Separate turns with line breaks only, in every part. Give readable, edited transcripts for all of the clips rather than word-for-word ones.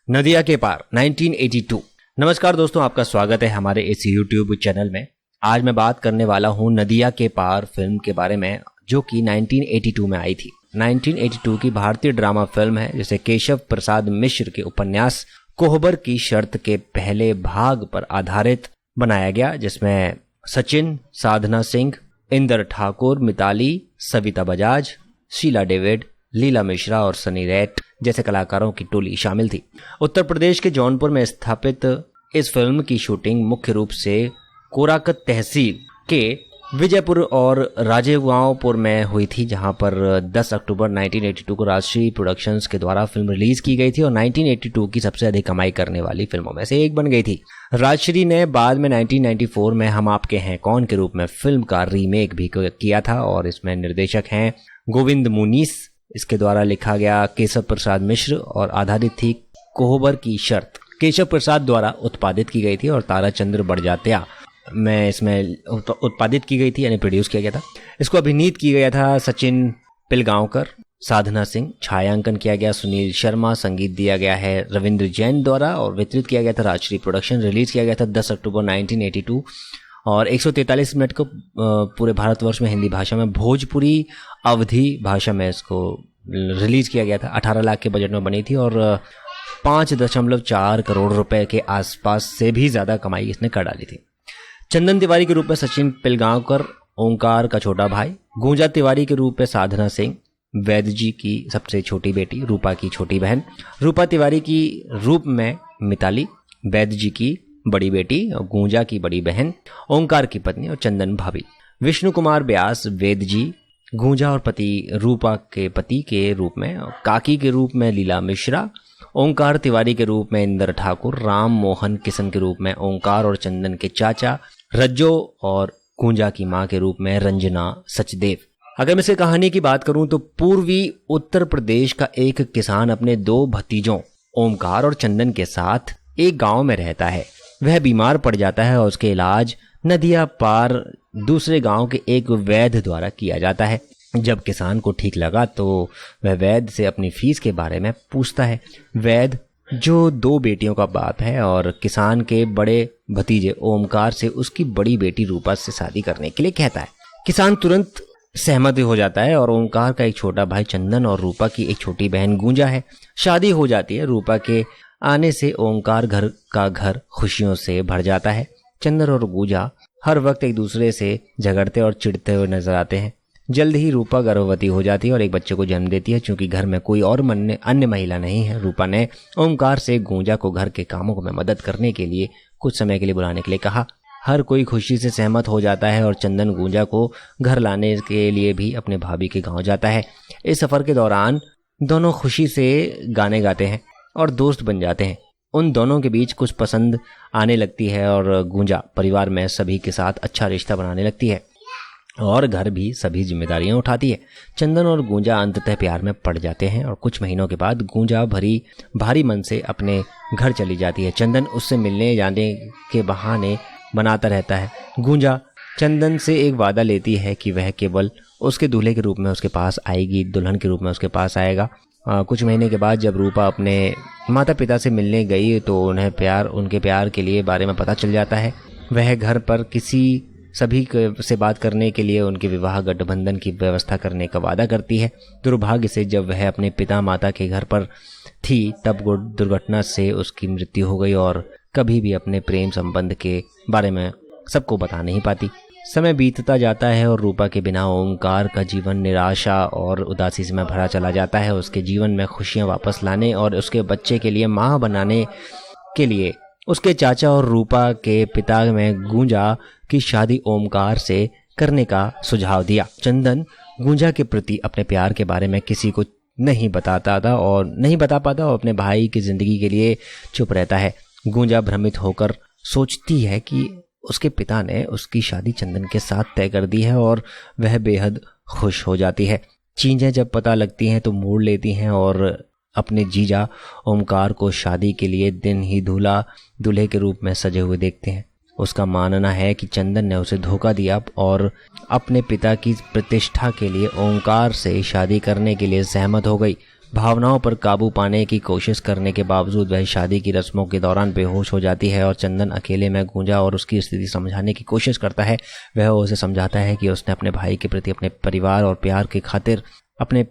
नदिया के पार 1982। नमस्कार दोस्तों, आपका स्वागत है हमारे इस YouTube चैनल में। आज मैं बात करने वाला हूं नदिया के पार फिल्म के बारे में, जो कि 1982 में आई थी। 1982 की भारतीय ड्रामा फिल्म है, जिसे केशव प्रसाद मिश्र के उपन्यास कोहबर की शर्त के पहले भाग पर आधारित बनाया गया, जिसमें सचिन, साधना सिंह, इंदर ठाकुर, मिताली, सविता बजाज, शीला डेविड, लीला मिश्रा और सनी रैट जैसे कलाकारों की टोली शामिल थी। उत्तर प्रदेश के जौनपुर में स्थापित इस फिल्म की शूटिंग मुख्य रूप से कोराकत तहसील के विजयपुर और राजेगांवपुर में हुई थी, जहां पर 10 अक्टूबर 1982 को राजश्री प्रोडक्शंस के द्वारा फिल्म रिलीज की गई थी और 1982 की सबसे अधिक कमाई करने वाली फिल्मों में से एक बन गई थी। राजश्री ने बाद में 1994 में हम आपके हैं कौन के रूप में फिल्म का रीमेक भी किया था और इसमें निर्देशक हैं गोविंद मुनीस। इसके द्वारा लिखा गया केशव प्रसाद मिश्र और आधारित थी कोहबर की शर्त। केशव प्रसाद द्वारा उत्पादित की गई थी और ताराचंद्र बड़जात्या में इसमें उत्पादित की गई थी, यानी प्रोड्यूस किया गया था। इसको अभिनीत किया गया था सचिन पिलगांवकर, साधना सिंह, छायांकन किया गया सुनील शर्मा, संगीत दिया गया है रविंद्र जैन द्वारा और वितरित किया गया था राजश्री प्रोडक्शन। रिलीज किया गया था 10 अक्टूबर 1982 और 143 मिनट को पूरे भारतवर्ष में हिंदी भाषा में, भोजपुरी अवधी भाषा में इसको रिलीज किया गया था। 18 लाख के बजट में बनी थी और 5.4 करोड़ रुपए के आसपास से भी ज़्यादा कमाई इसने कर डाली थी। चंदन तिवारी के रूप में सचिन पिलगांवकर, ओंकार का छोटा भाई, गूंजा तिवारी के रूप में साधना सिंह, वैद्य जी की सबसे छोटी बेटी, रूपा की छोटी बहन, रूपा तिवारी की रूप में मिताली, वैद्य जी की बड़ी बेटी और गूंजा की बड़ी बहन, ओंकार की पत्नी और चंदन भाभी, विष्णु कुमार व्यास, वैद्य जी, गूंजा और पति रूपा के पति के रूप में, काकी के रूप में लीला मिश्रा, ओंकार तिवारी के रूप में इंदर ठाकुर, राम मोहन किशन के रूप में ओंकार और चंदन के चाचा, रज्जो और गूंजा की मां के रूप में रंजना सचदेव। अगर मैं इसे कहानी की बात करूं तो पूर्वी उत्तर प्रदेश का एक किसान अपने 2 भतीजों ओंकार और चंदन के साथ एक गांव में रहता है। वह बीमार पड़ जाता है और उसके इलाज नदिया पार दूसरे गांव के एक वैद्य द्वारा किया जाता है। जब किसान को ठीक लगा तो वह वैद्य से अपनी फीस के बारे में पूछता है। वैद्य, जो 2 बेटियों का बाप है और किसान के बड़े भतीजे ओमकार से उसकी बड़ी बेटी रूपा से शादी करने के लिए कहता है। किसान तुरंत सहमत हो जाता है और ओमकार का एक छोटा भाई चंदन और रूपा की एक छोटी बहन गूंजा है। शादी हो जाती है। रूपा के आने से ओंकार घर खुशियों से भर जाता है। चंदन और गूंजा हर वक्त एक दूसरे से झगड़ते और चिढ़ते हुए नजर आते हैं। जल्द ही रूपा गर्भवती हो जाती है और एक बच्चे को जन्म देती है। चूंकि घर में कोई और अन्य महिला नहीं है, रूपा ने ओंकार से गूंजा को घर के कामों में मदद करने के लिए कुछ समय के लिए बुलाने के लिए कहा। हर कोई खुशी से सहमत हो जाता है और चंदन गूंजा को घर लाने के लिए भी अपने भाभी के गांव जाता है। इस सफर के दौरान दोनों खुशी से गाने गाते हैं और दोस्त बन जाते हैं। उन दोनों के बीच कुछ पसंद आने लगती है और गूंजा परिवार में सभी के साथ अच्छा रिश्ता बनाने लगती है और घर भी सभी जिम्मेदारियां उठाती है। चंदन और गूंजा अंततः प्यार में पड़ जाते हैं और कुछ महीनों के बाद गूंजा भारी मन से अपने घर चली जाती है। चंदन उससे मिलने जाने के बहाने बनाता रहता है। गूंजा चंदन से एक वादा लेती है कि वह केवल उसके दूल्हे के रूप में उसके पास आएगी, दुल्हन के रूप में उसके पास आएगा। कुछ महीने के बाद जब रूपा अपने माता पिता से मिलने गई तो उनके प्यार के लिए बारे में पता चल जाता है। वह घर पर सभी से बात करने के लिए उनके विवाह गठबंधन की व्यवस्था करने का वादा करती है। दुर्भाग्य से जब वह अपने पिता माता के घर पर थी तब दुर्घटना से उसकी मृत्यु हो गई और कभी भी अपने प्रेम संबंध के बारे में सबको बता नहीं पाती। समय बीतता जाता है और रूपा के बिना ओंकार का जीवन निराशा और उदासी से भरा चला जाता है। उसके जीवन में खुशियां वापस लाने और उसके बच्चे के लिए मां बनाने के लिए उसके चाचा और रूपा के पिता में गूंजा की शादी ओमकार से करने का सुझाव दिया। चंदन गूंजा के प्रति अपने प्यार के बारे में किसी को नहीं बता पाता और अपने भाई की जिंदगी के लिए चुप रहता है। गूंजा भ्रमित होकर सोचती है कि उसके पिता ने उसकी शादी चंदन के साथ तय कर दी है और वह बेहद खुश हो जाती है। चीजें जब पता लगती हैं तो मोड़ लेती हैं और अपने जीजा ओमकार को शादी के लिए दिन ही दूल्हे के रूप में सजे हुए देखते हैं। उसका मानना है कि चंदन ने उसे धोखा दिया और अपने पिता की प्रतिष्ठा के लिए ओंकार से शादी करने के लिए सहमत हो गई। भावनाओं पर काबू पाने की कोशिश करने के बावजूद वह शादी की रस्मों के दौरान बेहोश हो जाती है और चंदन अकेले में गूंजा और उसकी स्थिति समझाने की कोशिश करता है। वह उसे समझाता है कि उसने अपने भाई के प्रति अपने परिवार और प्यार की खातिर अपने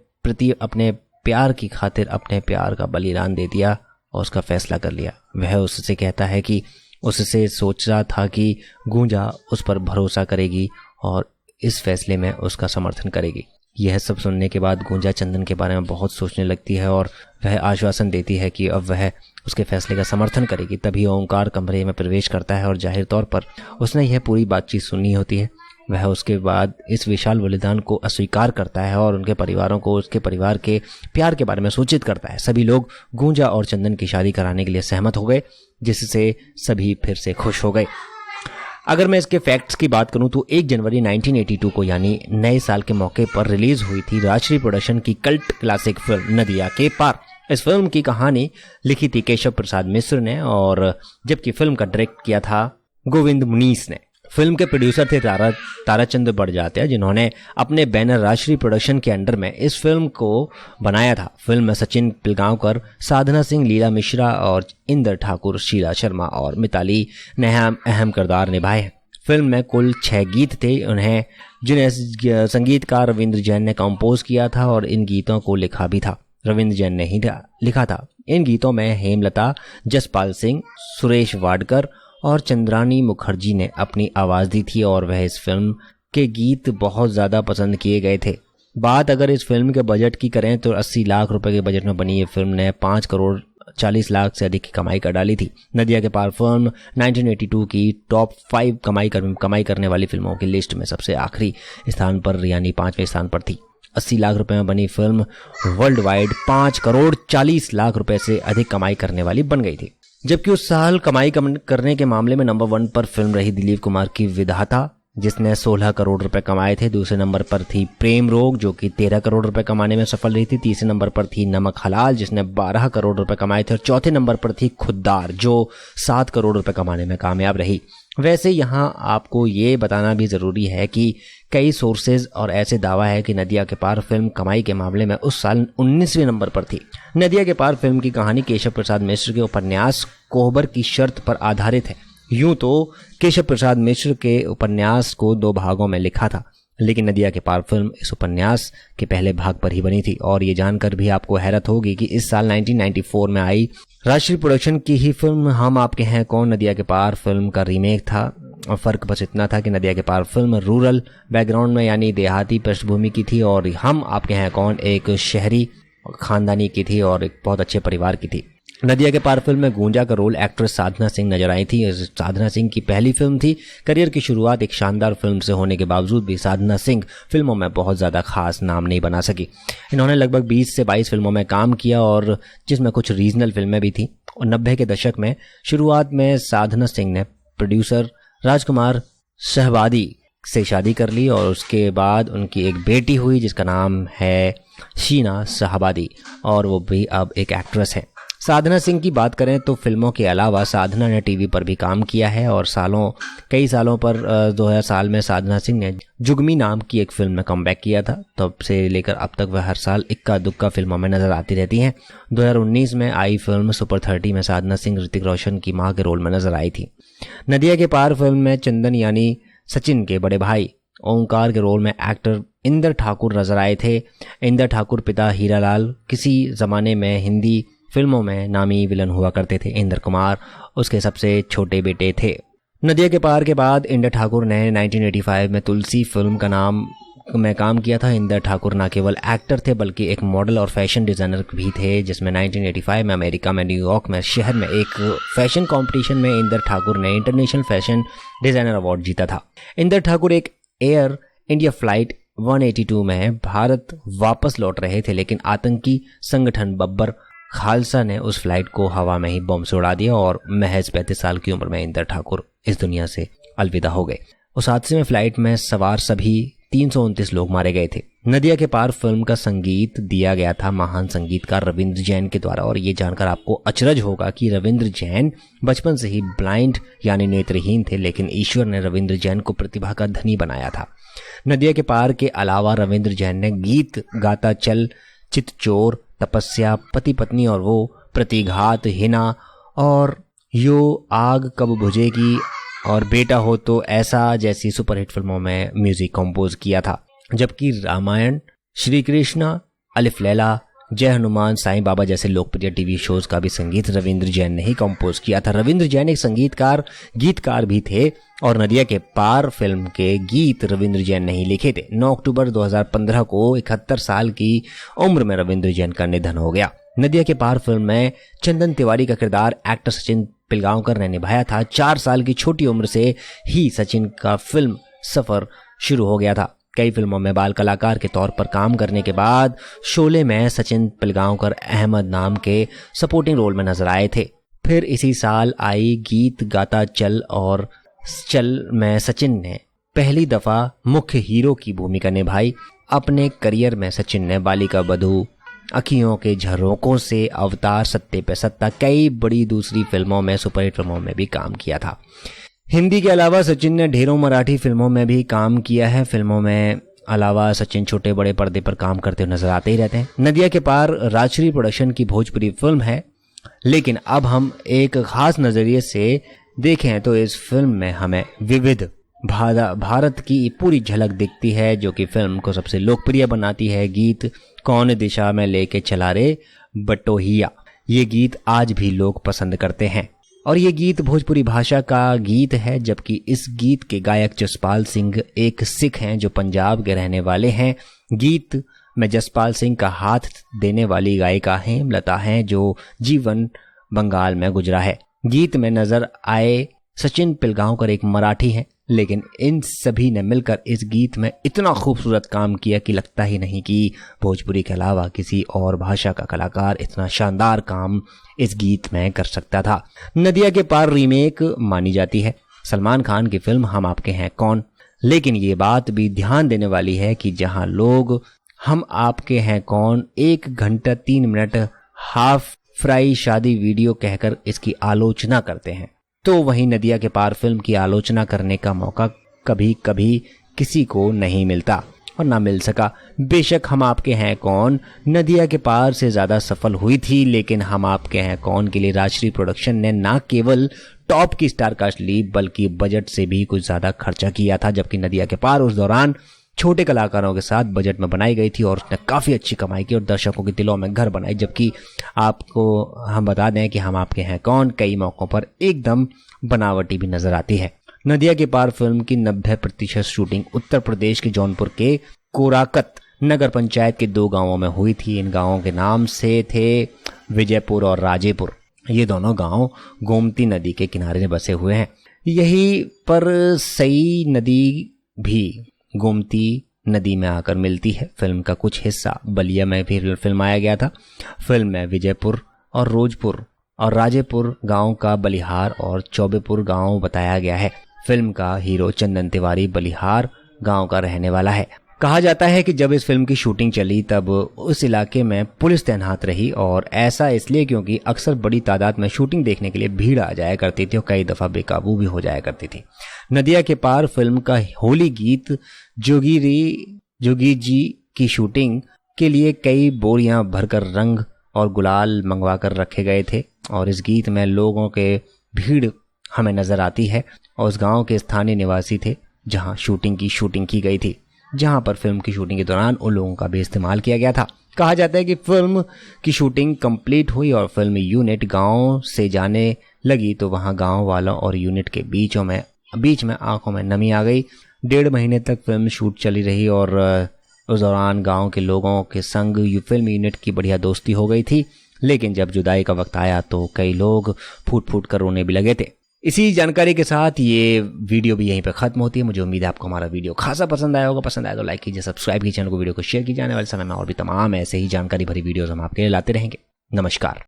प्यार का बलिदान दे दिया और उसका फैसला कर लिया। वह उससे कहता है कि उससे सोच रहा था कि गूंजा उस पर भरोसा करेगी और इस फैसले में उसका समर्थन करेगी। यह सब सुनने के बाद गूंजा चंदन के बारे में बहुत सोचने लगती है और वह आश्वासन देती है कि अब वह उसके फैसले का समर्थन करेगी। तभी ओंकार कमरे में प्रवेश करता है और जाहिर तौर पर उसने यह पूरी बातचीत सुनी होती है। वह उसके बाद इस विशाल बलिदान को अस्वीकार करता है और उनके परिवारों को उसके परिवार के प्यार के बारे में सूचित करता है। सभी लोग गूंजा और चंदन की शादी कराने के लिए सहमत हो गए, जिससे सभी फिर से खुश हो गए। अगर मैं इसके फैक्ट्स की बात करूं तो 1 जनवरी 1982 को यानी नए साल के मौके पर रिलीज हुई थी राजश्री प्रोडक्शन की कल्ट क्लासिक फिल्म नदिया के पार। इस फिल्म की कहानी लिखी थी केशव प्रसाद मिश्र ने और जबकि फिल्म का डायरेक्ट किया था गोविंद मुनीस ने। फिल्म के प्रोड्यूसर थे ताराचंद बड़जात्या, जिन्होंने अपने बैनर राजश्री प्रोडक्शन के अंडर में इस फिल्म को बनाया था। फिल्म में सचिन पिलगांवकर, साधना सिंह, लीला मिश्रा और इंदर ठाकुर, शीला शर्मा और मिताली ने अहम किरदार निभाए हैं। फिल्म में कुल 6 गीत थे, जिन्हें संगीतकार रविंद्र जैन ने कंपोज किया था और इन गीतों को लिखा भी था रविंद्र जैन ने ही लिखा था। इन गीतों में हेमलता, जसपाल सिंह, सुरेश वाडकर और चंद्रानी मुखर्जी ने अपनी आवाज़ दी थी और वह इस फिल्म के गीत बहुत ज़्यादा पसंद किए गए थे। बात अगर इस फिल्म के बजट की करें तो 80 लाख रुपए के बजट में बनी ये फिल्म ने 5 करोड़ 40 लाख से अधिक की कमाई कर डाली थी। नदिया के पार फिल्म 1982 की टॉप 5 कमाई करने वाली फिल्मों की लिस्ट में सबसे आखिरी स्थान पर यानी 5वें स्थान पर थी। 80 लाख रुपए में बनी film world wide 5 crore 40 lakh रुपए से अधिक कमाई करने वाली बन गई थी। जबकि उस साल कमाई करने के मामले में नंबर 1 पर फिल्म रही दिलीप कुमार की विधाता, जिसने 16 करोड़ रुपए कमाए थे। दूसरे नंबर पर थी प्रेम रोग, जो कि 13 करोड़ रुपए कमाने में सफल रही थी। तीसरे नंबर पर थी नमक हलाल, जिसने 12 करोड़ रुपए कमाए थे। और चौथे नंबर पर थी खुद्दार, जो 7 करोड़ रुपए कमाने में कामयाब रही। वैसे यहाँ आपको ये बताना भी ज़रूरी है कि कई सोर्सेज और ऐसे दावा है कि नदिया के पार फिल्म कमाई के मामले में उस साल 19वें नंबर पर थी। नदिया के पार फिल्म की कहानी केशव प्रसाद मिश्र के उपन्यास कोहबर की शर्त पर आधारित है। यूं तो केशव प्रसाद मिश्र के उपन्यास को 2 भागों में लिखा था, लेकिन नदिया के पार फिल्म इस उपन्यास के पहले भाग पर ही बनी थी। और ये जानकर भी आपको हैरत होगी कि इस साल 1994 में आई राजश्री प्रोडक्शन की ही फिल्म हम आपके हैं कौन नदिया के पार फिल्म का रीमेक था। और फर्क बस इतना था कि नदिया के पार फिल्म रूरल बैकग्राउंड में यानी देहाती पृष्ठभूमि की थी और हम आपके हैं कौन एक शहरी खानदानी की थी और एक बहुत अच्छे परिवार की थी। नदिया के पार फिल्म में गूंजा का रोल एक्ट्रेस साधना सिंह नजर आई थी। साधना सिंह की पहली फिल्म थी। करियर की शुरुआत एक शानदार फिल्म से होने के बावजूद भी साधना सिंह फिल्मों में बहुत ज़्यादा खास नाम नहीं बना सकी। इन्होंने लगभग 20 से 22 फिल्मों में काम किया और जिसमें कुछ रीजनल फिल्में भी थी। और 90 के दशक में शुरुआत में साधना सिंह ने प्रोड्यूसर राजकुमार शहबादी से शादी कर ली और उसके बाद उनकी एक बेटी हुई जिसका नाम है शीना शहबादी और वो भी अब एक एक्ट्रेस है। साधना सिंह की बात करें तो फिल्मों के अलावा साधना ने टीवी पर भी काम किया है और कई सालों पर 2000 साल में साधना सिंह ने जुगमी नाम की एक फिल्म में कमबैक किया था। तब से लेकर अब तक वह हर साल इक्का दुक्का फिल्मों में नजर आती रहती हैं। 2019 में आई फिल्म सुपर 30 में साधना सिंह ऋतिक रोशन की मां के रोल में नजर आई थी। नदिया के पार फिल्म में चंदन यानी सचिन के बड़े भाई ओंकार के रोल में एक्टर इंदर ठाकुर नजर आए थे। इंदर ठाकुर पिता हीरालाल किसी जमाने में हिंदी फिल्मों में नामी विलन हुआ करते थे। इंदर कुमार उसके सबसे छोटे बेटे थे। नदिया के पार के बाद इंदर ठाकुर ने 1985 में तुलसी फिल्म का नाम में काम किया था। इंदर ठाकुर न केवल एक्टर थे बल्कि एक मॉडल और फैशन डिजाइनर भी थे, जिसमें 1985 में अमेरिका में न्यूयॉर्क में शहर में एक फैशन कंपटीशन में इंदर ठाकुर ने इंटरनेशनल फैशन डिजाइनर अवार्ड जीता था। इंदर ठाकुर एक एयर इंडिया फ्लाइट 182 में भारत वापस लौट रहे थे, लेकिन आतंकी संगठन बब्बर खालसा ने उस फ्लाइट को हवा में ही बम से उड़ा दिया और महज 35 साल की उम्र में इंदर ठाकुर इस दुनिया से अलविदा हो गए। उस हादसे में फ्लाइट में सवार सभी 329 लोग मारे गए थे। नदिया के पार फिल्म का संगीत दिया गया था महान संगीतकार रविंद्र जैन के द्वारा और ये जानकर आपको अचरज होगा कि रविंद्र जैन बचपन से ही ब्लाइंड यानी नेत्रहीन थे, लेकिन ईश्वर ने रविंद्र जैन को प्रतिभा का धनी बनाया था। नदिया के पार के अलावा रविंद्र जैन ने गीत गाता चल, चितचोर, तपस्या, पति पत्नी और वो, प्रतिघात, हिना और यो आग कब बुझेगी और बेटा हो तो ऐसा जैसी सुपरहिट फिल्मों में म्यूजिक कंपोज किया था। जबकि रामायण, श्री कृष्ण, अलिफ लैला, जय हनुमान, साईं बाबा जैसे लोकप्रिय टीवी शोज का भी संगीत रविंद्र जैन ने ही कंपोज किया था। रविंद्र जैन एक संगीतकार, गीतकार भी थे और नदिया के पार फिल्म के गीत रविंद्र जैन ने ही लिखे थे। 9 अक्टूबर 2015 को 71 साल की उम्र में रविंद्र जैन का निधन हो गया। नदिया के पार फिल्म में चंदन तिवारी का किरदार एक्टर सचिन पिलगांवकर ने निभाया था। 4 साल की छोटी उम्र से ही सचिन का फिल्म सफर शुरू हो गया था। कई फिल्मों में बाल कलाकार के तौर पर काम करने के बाद शोले में सचिन पिलगांवकर अहमद नाम के सपोर्टिंग रोल में नजर आए थे। फिर इसी साल आई गीत गाता चल और चल में सचिन ने पहली दफा मुख्य हीरो की भूमिका निभाई। अपने करियर में सचिन ने बालिका बधू, अखियों के झरोकों से, अवतार, सत्ते पे सत्ता, कई बड़ी दूसरी फिल्मों में, सुपरहिट फिल्मों में भी काम किया था। हिंदी के अलावा सचिन ने ढेरों मराठी फिल्मों में भी काम किया है। फिल्मों में अलावा सचिन छोटे बड़े पर्दे पर काम करते हुए नजर आते ही रहते हैं। नदिया के पार राजश्री प्रोडक्शन की भोजपुरी फिल्म है, लेकिन अब हम एक खास नजरिए से देखें तो इस फिल्म में हमें विविध भारत की पूरी झलक दिखती है, जो कि फिल्म को सबसे लोकप्रिय बनाती है। गीत कौन दिशा में लेके चला रे बटोहिया, ये गीत आज भी लोग पसंद करते हैं और ये गीत भोजपुरी भाषा का गीत है। जबकि इस गीत के गायक जसपाल सिंह एक सिख हैं जो पंजाब के रहने वाले हैं। गीत में जसपाल सिंह का हाथ देने वाली गायिका हेमलता हैं जो जीवन बंगाल में गुजरा है। गीत में नजर आए सचिन पिलगांवकर एक मराठी हैं, लेकिन इन सभी ने मिलकर इस गीत में इतना खूबसूरत काम किया कि लगता ही नहीं कि भोजपुरी के अलावा किसी और भाषा का कलाकार इतना शानदार काम इस गीत में कर सकता था। नदिया के पार रीमेक मानी जाती है सलमान खान की फिल्म हम आपके हैं कौन, लेकिन ये बात भी ध्यान देने वाली है कि जहां लोग हम आपके हैं कौन 1 घंटा 3 मिनट हाफ फ्राई शादी वीडियो कहकर इसकी आलोचना करते हैं, तो वहीं नदिया के पार फिल्म की आलोचना करने का मौका कभी कभी किसी को नहीं मिलता और ना मिल सका। बेशक हम आपके हैं कौन नदिया के पार से ज्यादा सफल हुई थी, लेकिन हम आपके हैं कौन के लिए राजश्री प्रोडक्शन ने ना केवल टॉप की स्टार कास्ट ली बल्कि बजट से भी कुछ ज्यादा खर्चा किया था। जबकि नदिया के पार उस दौरान छोटे कलाकारों के साथ बजट में बनाई गई थी और उसने काफी अच्छी कमाई की और दर्शकों के दिलों में घर बनाई। जबकि आपको हम बता दें कि हम आपके हैं कौन कई मौकों पर एकदम बनावटी भी नजर आती है। नदिया के पार फिल्म की 90% शूटिंग उत्तर प्रदेश के जौनपुर के कोराकत नगर पंचायत के 2 गांवों में हुई थी। इन गांवों के नाम से थे विजयपुर और राजेपुर। ये दोनों गांव गोमती नदी के किनारे बसे हुए हैं। यहीं पर सई नदी भी गोमती नदी में आकर मिलती है। फिल्म का कुछ हिस्सा बलिया में भी फिल्माया गया था। फिल्म में विजयपुर और रोजपुर और राजेपुर गांव का बलिहार और चौबेपुर गांव बताया गया है। फिल्म का हीरो चंदन तिवारी बलिहार गांव का रहने वाला है। कहा जाता है कि जब इस फिल्म की शूटिंग चली तब उस इलाके में पुलिस तैनात रही और ऐसा इसलिए क्योंकि अक्सर बड़ी तादाद में शूटिंग देखने के लिए भीड़ आ जाया करती थी और कई दफा बेकाबू भी हो जाया करती थी। नदिया के पार फिल्म का होली गीत जोगी जी की शूटिंग के लिए कई बोरियां भरकर रंग और गुलाल मंगवा कर रखे गए थे और इस गीत में लोगों के भीड़ हमें नजर आती है और उस गांव के स्थानीय निवासी थे जहां शूटिंग की गई थी, जहां पर फिल्म की शूटिंग के दौरान उन लोगों का भी इस्तेमाल किया गया था। कहा जाता है कि फिल्म की शूटिंग कंप्लीट हुई और फिल्म यूनिट गांव से जाने लगी तो वहां गांव वालों और यूनिट के बीच में आंखों में नमी आ गई। 1.5 महीने तक फिल्म शूट चली रही और उस दौरान गांव के लोगों के संग फिल्म यूनिट की बढ़िया दोस्ती हो गई थी, लेकिन जब जुदाई का वक्त आया तो कई लोग फूट फूट कर रोने भी लगे थे। इसी जानकारी के साथ ये वीडियो भी यहीं पर खत्म होती है। मुझे उम्मीद है आपको हमारा वीडियो खासा पसंद आया होगा। पसंद आया तो लाइक कीजिए, सब्सक्राइब कीजिए चैनल को, वीडियो को शेयर कीजिए। आने वाले समय में और भी तमाम ऐसे ही जानकारी भरी वीडियोस हम आपके लिए लाते रहेंगे। नमस्कार।